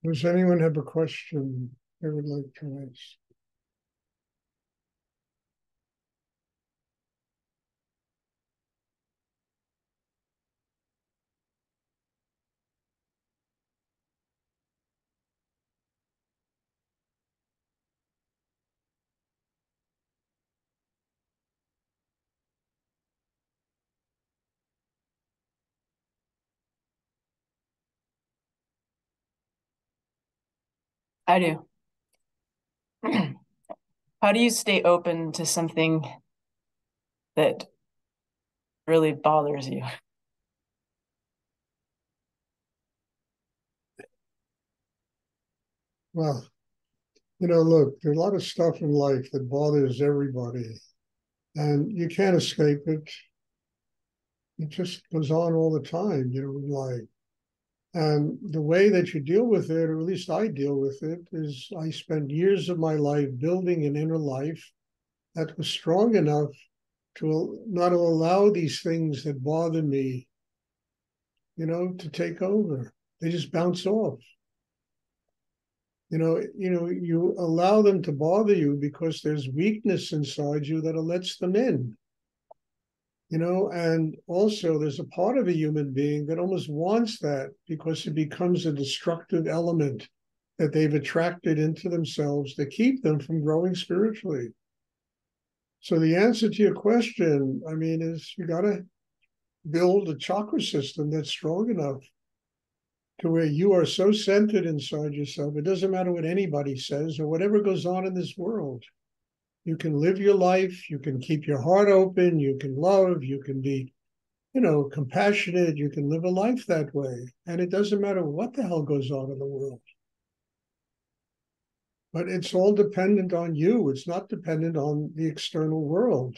Does anyone have a question they would like to ask? I do. How do you stay open to something that really bothers you? Well, look, there's a lot of stuff in life that bothers everybody, and you can't escape it. It just goes on all the time, in life. And the way that you deal with it, or at least I deal with it, is I spent years of my life building an inner life that was strong enough to not allow these things that bother me, to take over. They just bounce off. You allow them to bother you because there's weakness inside you that lets them in. And also there's a part of a human being that almost wants that because it becomes a destructive element that they've attracted into themselves to keep them from growing spiritually. So the answer to your question, is you got to build a chakra system that's strong enough to where you are so centered inside yourself, it doesn't matter what anybody says or whatever goes on in this world. You can live your life, you can keep your heart open, you can love, you can be, compassionate, you can live a life that way. And it doesn't matter what the hell goes on in the world. But it's all dependent on you. It's not dependent on the external world,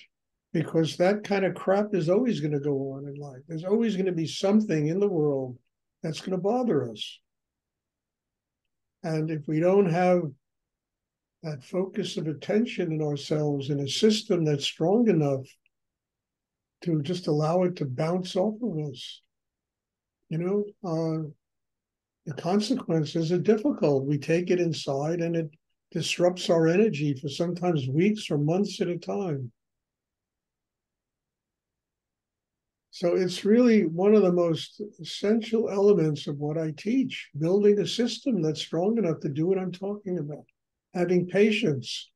because that kind of crap is always going to go on in life. There's always going to be something in the world that's going to bother us. And if we don't have that focus of attention in ourselves in a system that's strong enough to just allow it to bounce off of us, the consequences are difficult. We take it inside and it disrupts our energy for sometimes weeks or months at a time. So it's really one of the most essential elements of what I teach, building a system that's strong enough to do what I'm talking about, having patience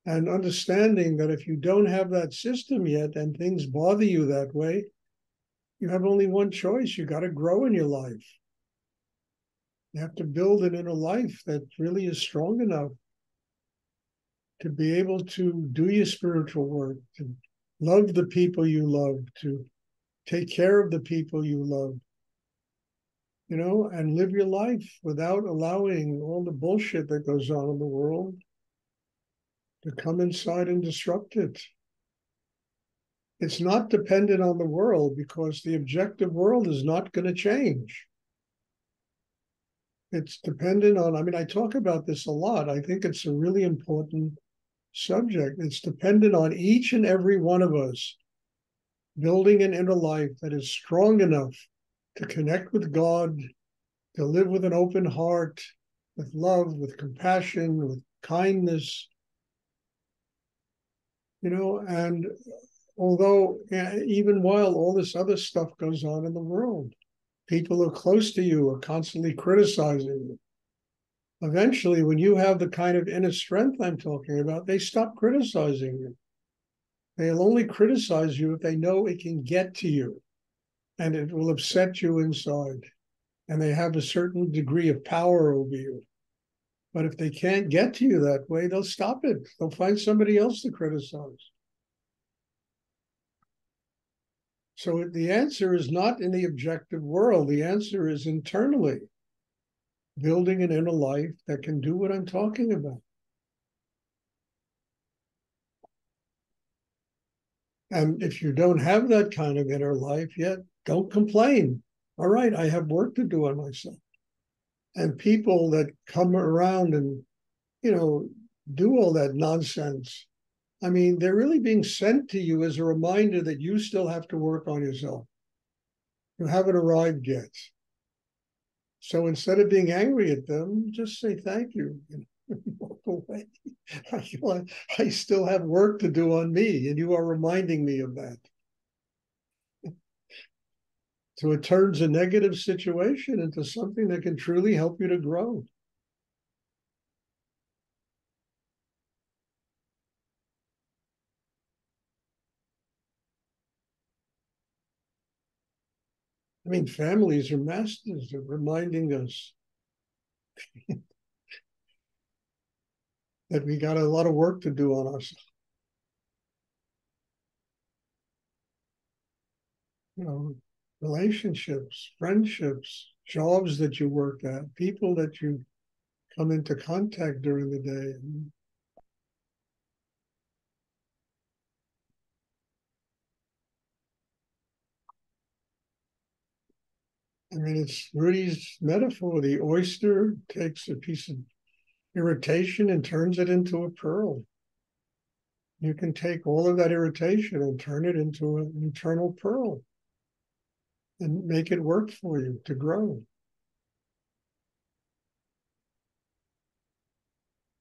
and understanding that if you don't have that system yet and things bother you that way, you have only one choice. You got to grow in your life. You have to build an inner life that really is strong enough to be able to do your spiritual work, to love the people you love, to take care of the people you love, and live your life without allowing all the bullshit that goes on in the world to come inside and disrupt it. It's not dependent on the world because the objective world is not going to change. It's dependent on, I talk about this a lot. I think it's a really important subject. It's dependent on each and every one of us building an inner life that is strong enough to connect with God, to live with an open heart, with love, with compassion, with kindness, and although even while all this other stuff goes on in the world, people who are close to you are constantly criticizing you. Eventually, when you have the kind of inner strength I'm talking about, they stop criticizing you. They'll only criticize you if they know it can get to you and it will upset you inside. And they have a certain degree of power over you. But if they can't get to you that way, they'll stop it. They'll find somebody else to criticize. So the answer is not in the objective world. The answer is internally, building an inner life that can do what I'm talking about. And if you don't have that kind of inner life yet, don't complain. All right, I have work to do on myself. And people that come around and, do all that nonsense, they're really being sent to you as a reminder that you still have to work on yourself. You haven't arrived yet. So instead of being angry at them, just say thank you and walk away. I still have work to do on me, and you are reminding me of that. So it turns a negative situation into something that can truly help you to grow. I mean, families are masters at reminding us that we got a lot of work to do on us. You know, relationships, friendships, jobs that you work at, people that you come into contact during the day. I mean, it's Rudy's metaphor. The oyster takes a piece of irritation and turns it into a pearl. You can take all of that irritation and turn it into an eternal pearl and make it work for you to grow.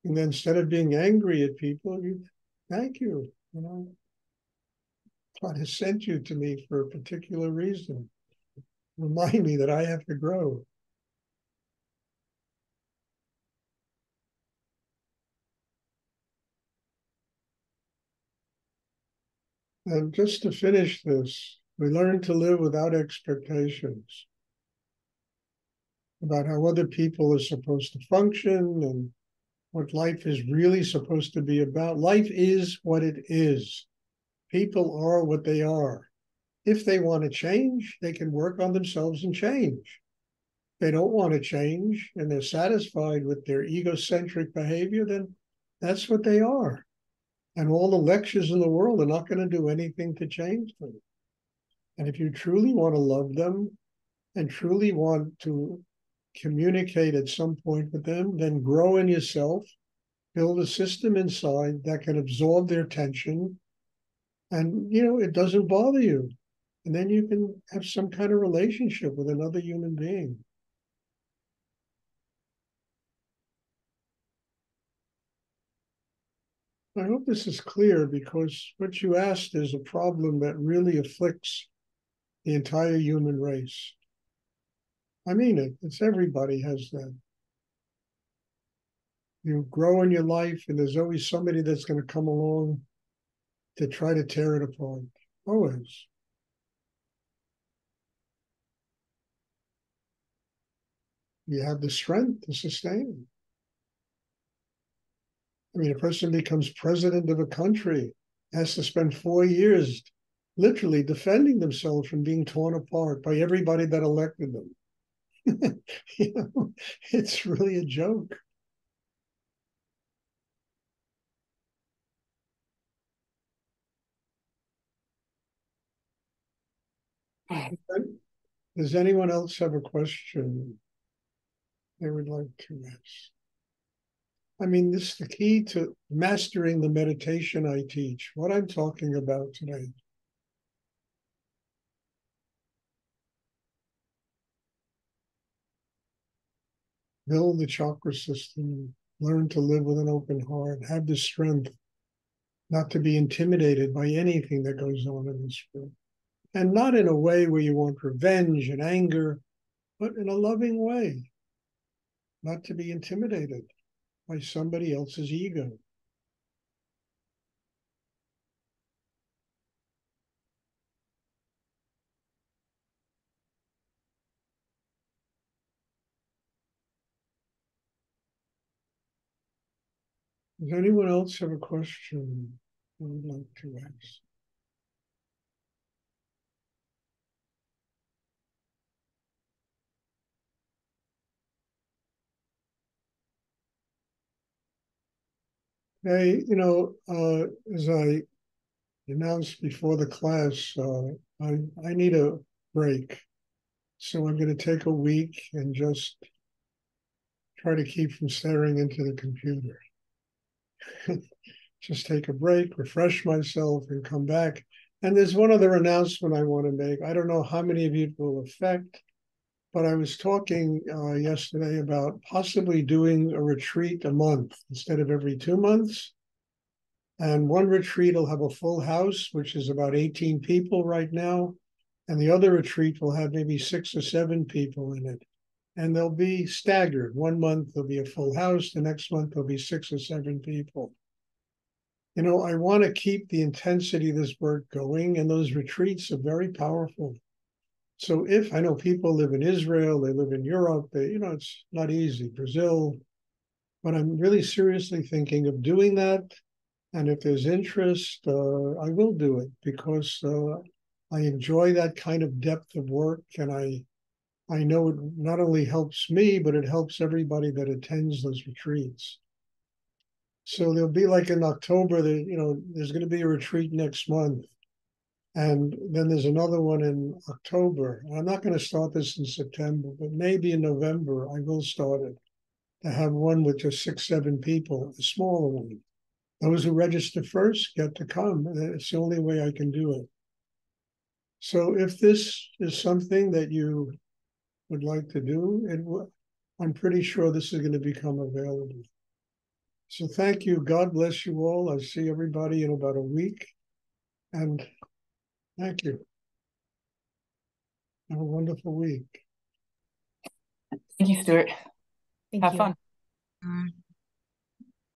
And then instead of being angry at people, you thank you. You know, God has sent you to me for a particular reason. Remind me that I have to grow. And just to finish this, we learn to live without expectations about how other people are supposed to function and what life is really supposed to be about. Life is what it is. People are what they are. If they want to change, they can work on themselves and change. If they don't want to change and they're satisfied with their egocentric behavior, then that's what they are. And all the lectures in the world are not going to do anything to change them. And if you truly want to love them and truly want to communicate at some point with them, then grow in yourself, build a system inside that can absorb their tension, and it doesn't bother you. And then you can have some kind of relationship with another human being. I hope this is clear, because what you asked is a problem that really afflicts the entire human race. I mean it. It's everybody has that. You grow in your life, and there's always somebody that's going to come along to try to tear it apart. Always. You have the strength to sustain. I mean, a person becomes president of a country, has to spend 4 years literally defending themselves from being torn apart by everybody that elected them. It's really a joke. Does anyone else have a question they would like to ask? I mean, this is the key to mastering the meditation I teach, what I'm talking about today. Build the chakra system, learn to live with an open heart, have the strength not to be intimidated by anything that goes on in this world. And not in a way where you want revenge and anger, but in a loving way, not to be intimidated by somebody else's ego. Does anyone else have a question they would like to ask? Hey, as I announced before the class, I need a break. So I'm going to take a week and just try to keep from staring into the computer. Just take a break, refresh myself, and come back. And there's one other announcement I want to make. I don't know how many of you it will affect, but I was talking yesterday about possibly doing a retreat a month instead of every 2 months. And one retreat will have a full house, which is about 18 people right now. And the other retreat will have maybe 6 or 7 people in it. And they'll be staggered. 1 month there'll be a full house. The next month there'll be 6 or 7 people. I want to keep the intensity of this work going, and those retreats are very powerful. So if I know people live in Israel, they live in Europe, it's not easy, Brazil, but I'm really seriously thinking of doing that. And if there's interest, I will do it because I enjoy that kind of depth of work. And I know it not only helps me, but it helps everybody that attends those retreats. So there'll be like in October, there's going to be a retreat next month. And then there's another one in October. I'm not going to start this in September, but maybe in November I will start it to have one with just 6, 7 people, a smaller one. Those who register first get to come. It's the only way I can do it. So if this is something that you would like to do, I'm pretty sure this is going to become available. So thank you. God bless you all. I'll see everybody in about a week. And thank you. Have a wonderful week. Thank you, Stuart. Thank Have you. fun.